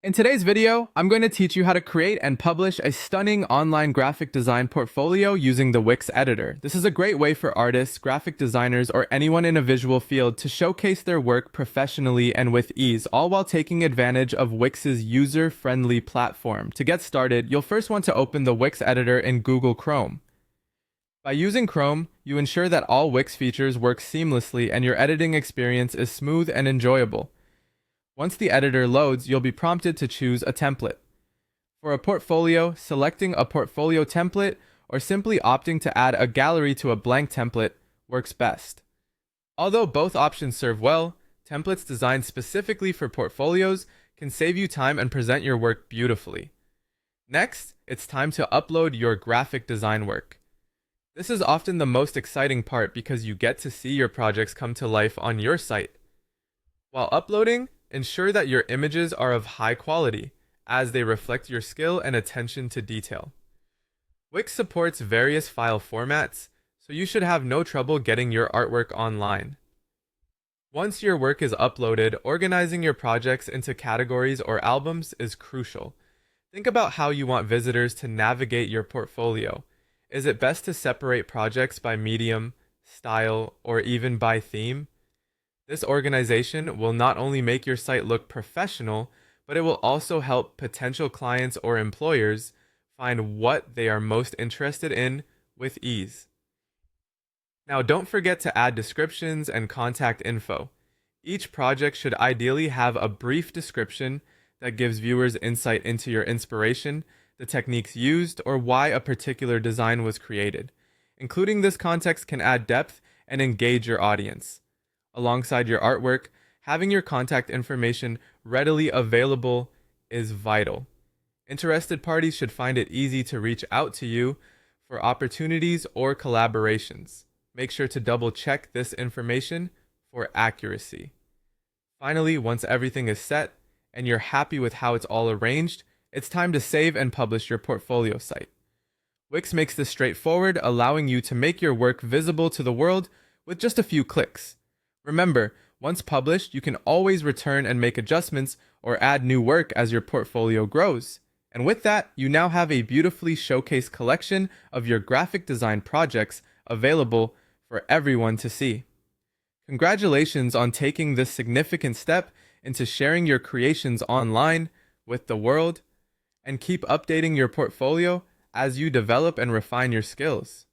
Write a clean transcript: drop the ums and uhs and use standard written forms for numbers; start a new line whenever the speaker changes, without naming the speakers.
In today's video, I'm going to teach you how to create and publish a stunning online graphic design portfolio using the Wix editor. This is a great way for artists, graphic designers, or anyone in a visual field to showcase their work professionally and with ease, all while taking advantage of Wix's user-friendly platform. To get started, you'll first want to open the Wix editor in Google Chrome. By using Chrome, you ensure that all Wix features work seamlessly and your editing experience is smooth and enjoyable. Once the editor loads, you'll be prompted to choose a template. For a portfolio, selecting a portfolio template or simply opting to add a gallery to a blank template works best. Although both options serve well, templates designed specifically for portfolios can save you time and present your work beautifully. Next, it's time to upload your graphic design work. This is often the most exciting part because you get to see your projects come to life on your site. While uploading, ensure that your images are of high quality, as they reflect your skill and attention to detail. Wix supports various file formats, so you should have no trouble getting your artwork online. Once your work is uploaded, organizing your projects into categories or albums is crucial. Think about how you want visitors to navigate your portfolio. Is it best to separate projects by medium, style, or even by theme? This organization will not only make your site look professional, but it will also help potential clients or employers find what they are most interested in with ease. Now, don't forget to add descriptions and contact info. Each project should ideally have a brief description that gives viewers insight into your inspiration, the techniques used, or why a particular design was created. Including this context can add depth and engage your audience. Alongside your artwork, having your contact information readily available is vital. Interested parties should find it easy to reach out to you for opportunities or collaborations. Make sure to double check this information for accuracy. Finally, once everything is set and you're happy with how it's all arranged, it's time to save and publish your portfolio site. Wix makes this straightforward, allowing you to make your work visible to the world with just a few clicks. Remember, once published, you can always return and make adjustments or add new work as your portfolio grows. And with that, you now have a beautifully showcased collection of your graphic design projects available for everyone to see. Congratulations on taking this significant step into sharing your creations online with the world, and keep updating your portfolio as you develop and refine your skills.